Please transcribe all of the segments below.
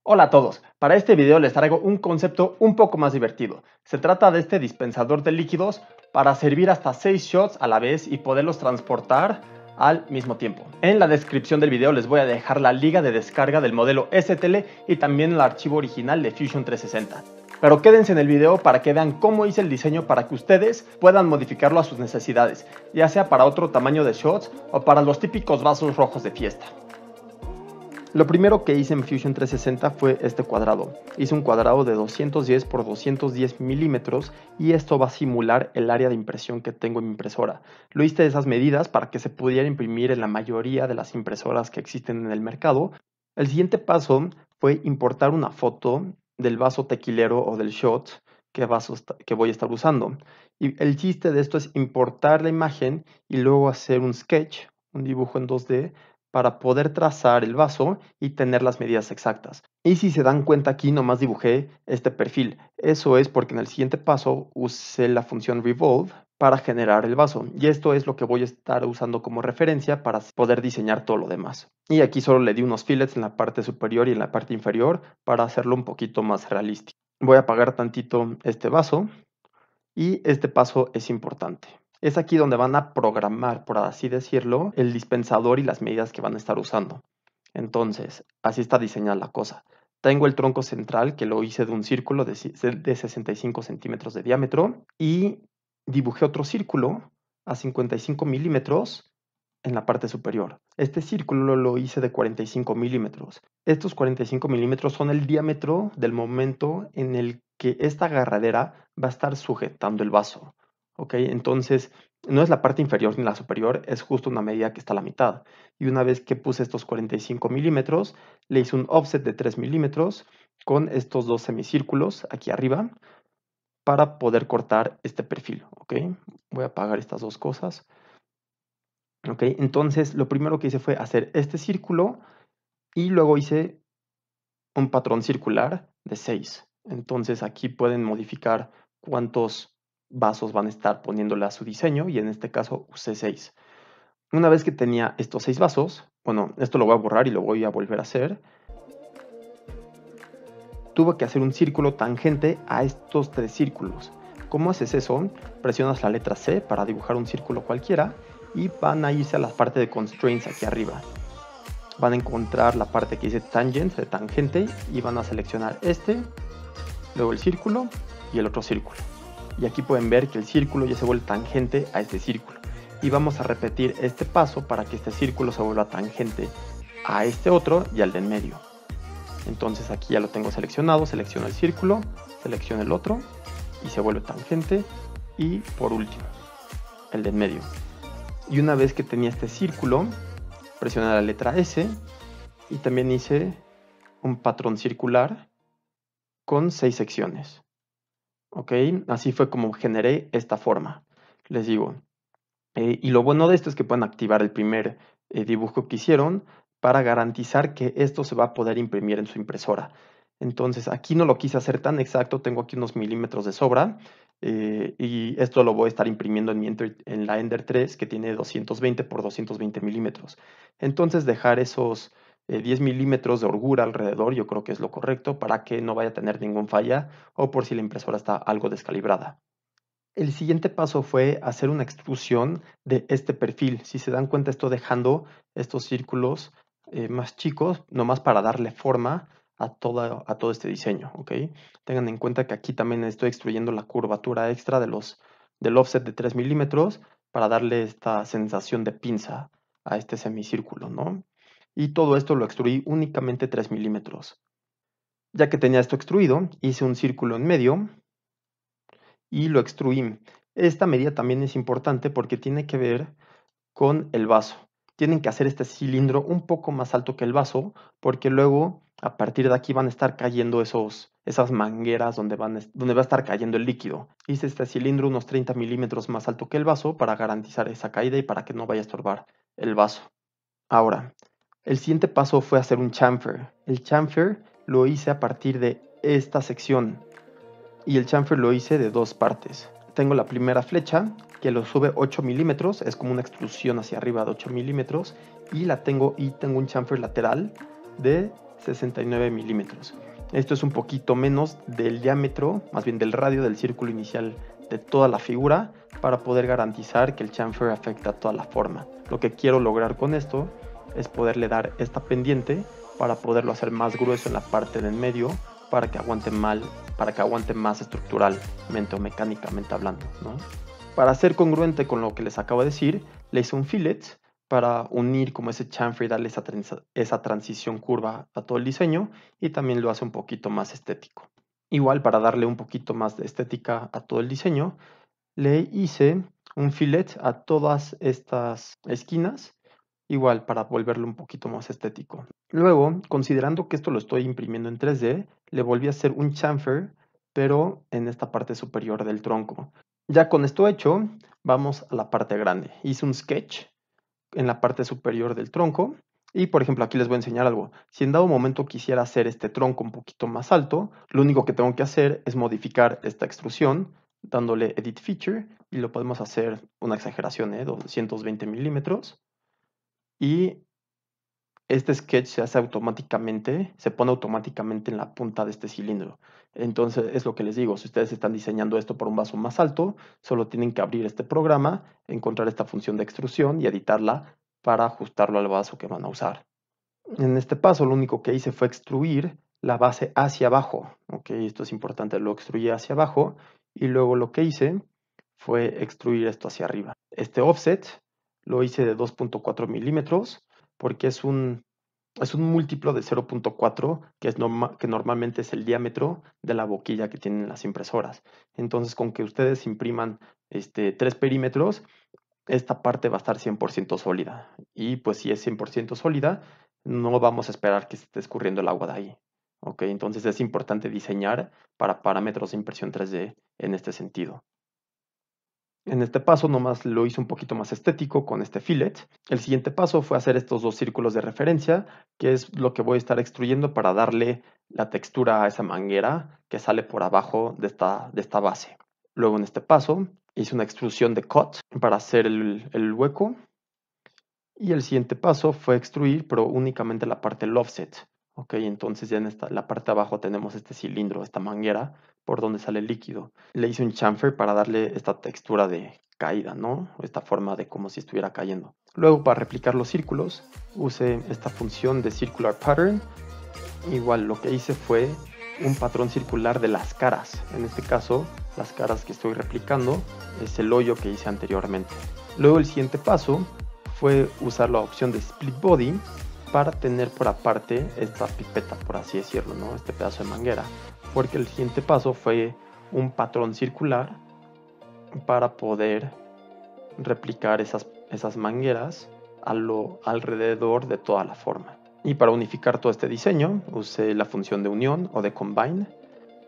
Hola a todos, para este video les traigo un concepto un poco más divertido. Se trata de este dispensador de líquidos para servir hasta 6 shots a la vez y poderlos transportar al mismo tiempo. En la descripción del video les voy a dejar la liga de descarga del modelo STL y también el archivo original de Fusion 360. Pero quédense en el video para que vean cómo hice el diseño para que ustedes puedan modificarlo a sus necesidades, ya sea para otro tamaño de shots o para los típicos vasos rojos de fiesta. Lo primero que hice en Fusion 360 fue este cuadrado. Hice un cuadrado de 210 por 210 milímetros y esto va a simular el área de impresión que tengo en mi impresora. Lo hice de esas medidas para que se pudiera imprimir en la mayoría de las impresoras que existen en el mercado. El siguiente paso fue importar una foto del vaso tequilero o del shot que voy a estar usando. Y el chiste de esto es importar la imagen y luego hacer un sketch, un dibujo en 2D, para poder trazar el vaso y tener las medidas exactas. Y si se dan cuenta aquí nomás dibujé este perfil. Eso es porque en el siguiente paso usé la función revolve para generar el vaso. Y esto es lo que voy a estar usando como referencia para poder diseñar todo lo demás. Y aquí solo le di unos fillets en la parte superior y en la parte inferior para hacerlo un poquito más realístico. Voy a apagar tantito este vaso y este paso es importante. Es aquí donde van a programar, por así decirlo, el dispensador y las medidas que van a estar usando. Entonces, así está diseñada la cosa. Tengo el tronco central que lo hice de un círculo de 65 centímetros de diámetro y dibujé otro círculo a 55 milímetros en la parte superior. Este círculo lo hice de 45 milímetros. Estos 45 milímetros son el diámetro del momento en el que esta agarradera va a estar sujetando el vaso. ¿Ok? Entonces, no es la parte inferior ni la superior, es justo una medida que está a la mitad. Y una vez que puse estos 45 milímetros, le hice un offset de 3 milímetros con estos dos semicírculos aquí arriba para poder cortar este perfil. ¿Ok? Voy a apagar estas dos cosas. ¿Ok? Entonces, lo primero que hice fue hacer este círculo y luego hice un patrón circular de 6. Entonces, aquí pueden modificar cuántos vasos van a estar poniéndole a su diseño y en este caso usé 6. Una vez que tenía estos 6 vasos, bueno, esto lo voy a borrar y lo voy a volver a hacer. Tuve que hacer un círculo tangente a estos 3 círculos. ¿Cómo haces eso? Presionas la letra C para dibujar un círculo cualquiera y van a irse a la parte de constraints aquí arriba. Van a encontrar la parte que dice tangent, de tangente, y van a seleccionar este, luego el círculo y el otro círculo. Y aquí pueden ver que el círculo ya se vuelve tangente a este círculo. Y vamos a repetir este paso para que este círculo se vuelva tangente a este otro y al de en medio. Entonces aquí ya lo tengo seleccionado, selecciono el círculo, selecciono el otro y se vuelve tangente. Y por último, el de en medio. Y una vez que tenía este círculo, presioné la letra S y también hice un patrón circular con 6 secciones. ¿Ok? Así fue como generé esta forma. Les digo, y lo bueno de esto es que pueden activar el primer dibujo que hicieron para garantizar que esto se va a poder imprimir en su impresora. Entonces aquí no lo quise hacer tan exacto, tengo aquí unos milímetros de sobra y esto lo voy a estar imprimiendo en la Ender 3 que tiene 220 por 220 milímetros. Entonces dejar esos 10 milímetros de holgura alrededor yo creo que es lo correcto para que no vaya a tener ningún falla o por si la impresora está algo descalibrada. El siguiente paso fue hacer una extrusión de este perfil. Si se dan cuenta, estoy dejando estos círculos más chicos, nomás para darle forma a todo este diseño, ¿ok? Tengan en cuenta que aquí también estoy extruyendo la curvatura extra del offset de 3 milímetros para darle esta sensación de pinza a este semicírculo, ¿no? Y todo esto lo extruí únicamente 3 milímetros. Ya que tenía esto extruido, hice un círculo en medio y lo extruí. Esta medida también es importante porque tiene que ver con el vaso. Tienen que hacer este cilindro un poco más alto que el vaso porque luego a partir de aquí van a estar cayendo esas mangueras donde va a estar cayendo el líquido. Hice este cilindro unos 30 milímetros más alto que el vaso para garantizar esa caída y para que no vaya a estorbar el vaso. Ahora, el siguiente paso fue hacer un chamfer. El chamfer lo hice a partir de esta sección y el chamfer lo hice de dos partes. Tengo la primera flecha que lo sube 8 milímetros, es como una extrusión hacia arriba de 8 milímetros y tengo un chamfer lateral de 69 milímetros. Esto es un poquito menos del diámetro, más bien del radio del círculo inicial de toda la figura, para poder garantizar que el chamfer afecta toda la forma. Lo que quiero lograr con esto es poderle dar esta pendiente para poderlo hacer más grueso en la parte del medio, para que aguante más estructuralmente o mecánicamente hablando, ¿no? Para ser congruente con lo que les acabo de decir, le hice un fillet para unir como ese chamfer y darle esa transición curva a todo el diseño, y también lo hace un poquito más estético. Igual, para darle un poquito más de estética a todo el diseño, le hice un fillet a todas estas esquinas, igual para volverlo un poquito más estético. Luego, considerando que esto lo estoy imprimiendo en 3D, le volví a hacer un chamfer, pero en esta parte superior del tronco. Ya con esto hecho, vamos a la parte grande. Hice un sketch en la parte superior del tronco. Y por ejemplo, aquí les voy a enseñar algo. Si en dado momento quisiera hacer este tronco un poquito más alto, lo único que tengo que hacer es modificar esta extrusión dándole Edit Feature, y lo podemos hacer una exageración, 220 milímetros. Y este sketch se hace automáticamente, se pone automáticamente en la punta de este cilindro. Entonces es lo que les digo, si ustedes están diseñando esto por un vaso más alto, solo tienen que abrir este programa, encontrar esta función de extrusión y editarla para ajustarlo al vaso que van a usar. En este paso lo único que hice fue extruir la base hacia abajo, ¿ok? Esto es importante, lo extruí hacia abajo, y luego lo que hice fue extruir esto hacia arriba. Este offset lo hice de 2.4 milímetros porque es un múltiplo de 0.4, que normalmente es el diámetro de la boquilla que tienen las impresoras. Entonces, con que ustedes impriman 3 perímetros, esta parte va a estar 100% sólida. Y pues si es 100% sólida, no vamos a esperar que se esté escurriendo el agua de ahí. ¿Ok? Entonces es importante diseñar para parámetros de impresión 3D en este sentido. En este paso nomás lo hice un poquito más estético con este fillet. El siguiente paso fue hacer estos dos círculos de referencia, que es lo que voy a estar extruyendo para darle la textura a esa manguera que sale por abajo de esta base. Luego en este paso hice una extrusión de cut para hacer el hueco. Y el siguiente paso fue extruir, pero únicamente la parte del offset. Ok, entonces ya en la parte de abajo tenemos este cilindro, esta manguera, por donde sale el líquido. Le hice un chamfer para darle esta textura de caída, ¿no? Esta forma de como si estuviera cayendo. Luego, para replicar los círculos, usé esta función de Circular Pattern. Igual lo que hice fue un patrón circular de las caras. En este caso, las caras que estoy replicando es el hoyo que hice anteriormente. Luego el siguiente paso fue usar la opción de Split Body para tener por aparte esta pipeta, por así decirlo, ¿no? Este pedazo de manguera, porque el siguiente paso fue un patrón circular para poder replicar esas mangueras alrededor de toda la forma. Y para unificar todo este diseño usé la función de unión o de combine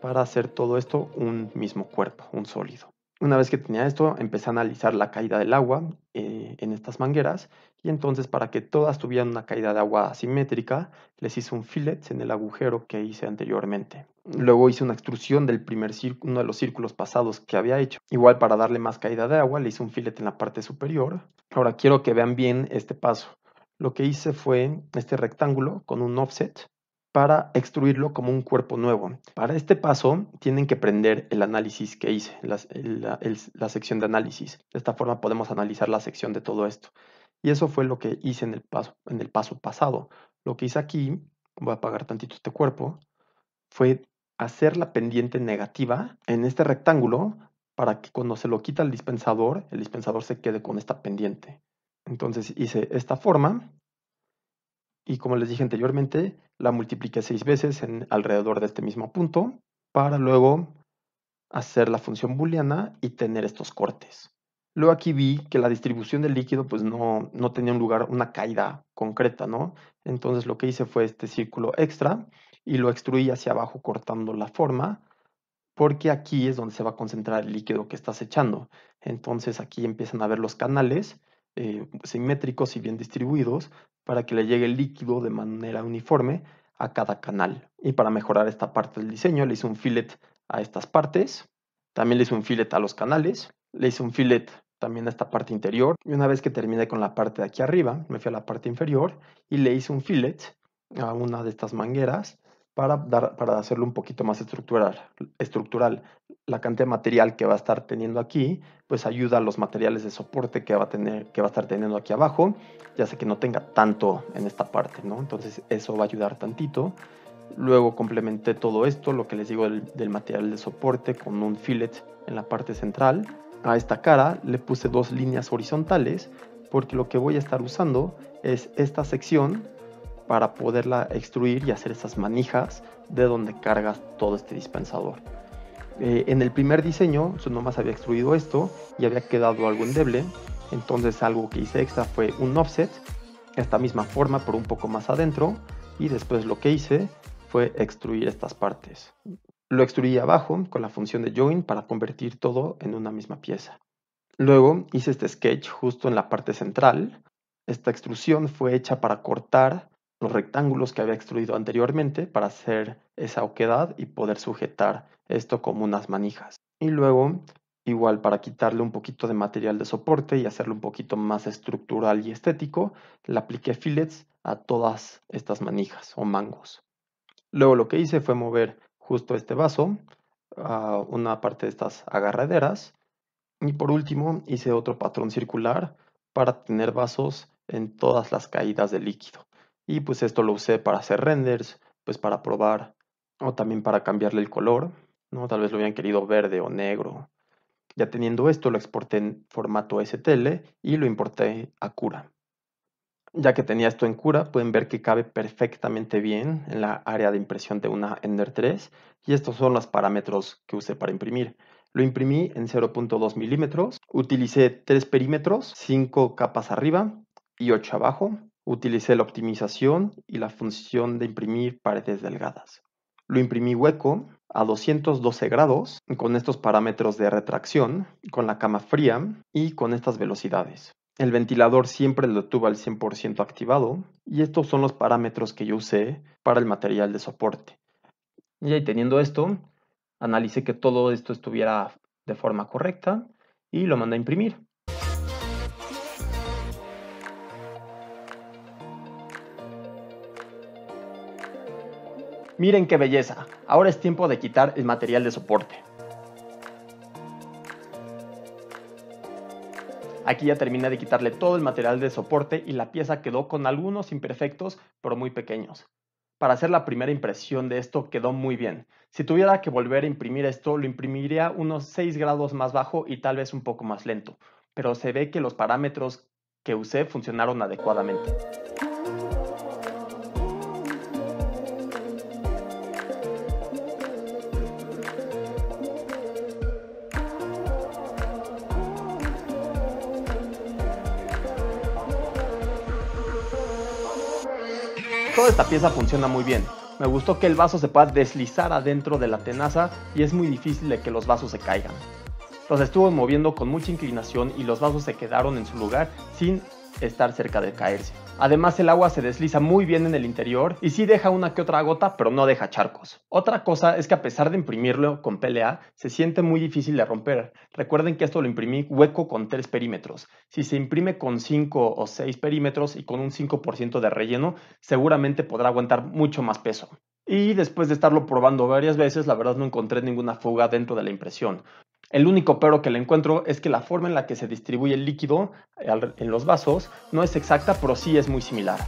para hacer todo esto un mismo cuerpo, un sólido. Una vez que tenía esto, empecé a analizar la caída del agua en estas mangueras, y entonces, para que todas tuvieran una caída de agua asimétrica, les hice un fillet en el agujero que hice anteriormente. Luego hice una extrusión del uno de los círculos pasados que había hecho. Igual, para darle más caída de agua, le hice un fillet en la parte superior. Ahora quiero que vean bien este paso. Lo que hice fue este rectángulo con un offset para extruirlo como un cuerpo nuevo. Para este paso tienen que prender el análisis que hice, la sección de análisis. De esta forma podemos analizar la sección de todo esto. Y eso fue lo que hice en el paso pasado. Lo que hice aquí, voy a apagar tantito este cuerpo, fue hacer la pendiente negativa en este rectángulo para que cuando se lo quita el dispensador se quede con esta pendiente. Entonces hice esta forma. Y como les dije anteriormente, la multipliqué 6 veces alrededor de este mismo punto para luego hacer la función booleana y tener estos cortes. Luego aquí vi que la distribución del líquido pues no tenía un lugar, una caída concreta, ¿no? Entonces lo que hice fue este círculo extra y lo extruí hacia abajo cortando la forma, porque aquí es donde se va a concentrar el líquido que estás echando. Entonces aquí empiezan a ver los canales simétricos y bien distribuidos para que le llegue el líquido de manera uniforme a cada canal. Y para mejorar esta parte del diseño, le hice un fillet a estas partes, también le hice un fillet a los canales, le hice un fillet también a esta parte interior, y una vez que terminé con la parte de aquí arriba, me fui a la parte inferior y le hice un fillet a una de estas mangueras para hacerlo un poquito más estructural. La cantidad de material que va a estar teniendo aquí, pues ayuda a los materiales de soporte que va a estar teniendo aquí abajo, ya sé que no tenga tanto en esta parte, ¿no? Entonces eso va a ayudar tantito. Luego complementé todo esto, lo que les digo del material de soporte, con un fillet en la parte central. A esta cara le puse 2 líneas horizontales, porque lo que voy a estar usando es esta sección para poderla extruir y hacer esas manijas de donde cargas todo este dispensador. En el primer diseño yo nomás había extruido esto y había quedado algo endeble, entonces algo que hice extra fue un offset, esta misma forma pero un poco más adentro, y después lo que hice fue extruir estas partes. Lo extruí abajo con la función de join para convertir todo en una misma pieza. Luego hice este sketch justo en la parte central. Esta extrusión fue hecha para cortar los rectángulos que había extruido anteriormente para hacer esa oquedad y poder sujetar esto como unas manijas. Y luego, igual para quitarle un poquito de material de soporte y hacerlo un poquito más estructural y estético, le apliqué fillets a todas estas manijas o mangos. Luego lo que hice fue mover justo este vaso a una parte de estas agarraderas. Y por último hice otro patrón circular para tener vasos en todas las caídas de líquido. Y pues esto lo usé para hacer renders, pues para probar o también para cambiarle el color, ¿no? Tal vez lo hubieran querido verde o negro. Ya teniendo esto lo exporté en formato STL y lo importé a Cura. Ya que tenía esto en Cura, pueden ver que cabe perfectamente bien en la área de impresión de una Ender 3 y estos son los parámetros que usé para imprimir. Lo imprimí en 0.2 milímetros, utilicé 3 perímetros, 5 capas arriba y 8 abajo. Utilicé la optimización y la función de imprimir paredes delgadas. Lo imprimí hueco a 212 grados con estos parámetros de retracción, con la cama fría y con estas velocidades. El ventilador siempre lo tuve al 100% activado y estos son los parámetros que yo usé para el material de soporte. Y ahí teniendo esto, analicé que todo esto estuviera de forma correcta y lo mandé a imprimir. Miren qué belleza, ahora es tiempo de quitar el material de soporte. Aquí ya terminé de quitarle todo el material de soporte y la pieza quedó con algunos imperfectos, pero muy pequeños. Para hacer la primera impresión de esto quedó muy bien. Si tuviera que volver a imprimir esto, lo imprimiría unos 6 grados más bajo y tal vez un poco más lento, pero se ve que los parámetros que usé funcionaron adecuadamente. Toda esta pieza funciona muy bien. Me gustó que el vaso se pueda deslizar adentro de la tenaza y es muy difícil de que los vasos se caigan. Los estuve moviendo con mucha inclinación y los vasos se quedaron en su lugar sin estar cerca de caerse. Además el agua se desliza muy bien en el interior y sí deja una que otra gota, pero no deja charcos. Otra cosa es que a pesar de imprimirlo con PLA, se siente muy difícil de romper. Recuerden que esto lo imprimí hueco con 3 perímetros. Si se imprime con 5 o 6 perímetros y con un 5% de relleno, seguramente podrá aguantar mucho más peso. Y después de estarlo probando varias veces, la verdad no encontré ninguna fuga dentro de la impresión. El único pero que le encuentro es que la forma en la que se distribuye el líquido en los vasos no es exacta, pero sí es muy similar.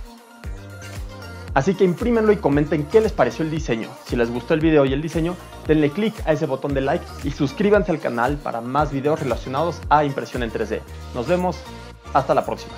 Así que imprímenlo y comenten qué les pareció el diseño. Si les gustó el video y el diseño, denle click a ese botón de like y suscríbanse al canal para más videos relacionados a impresión en 3D. Nos vemos, hasta la próxima.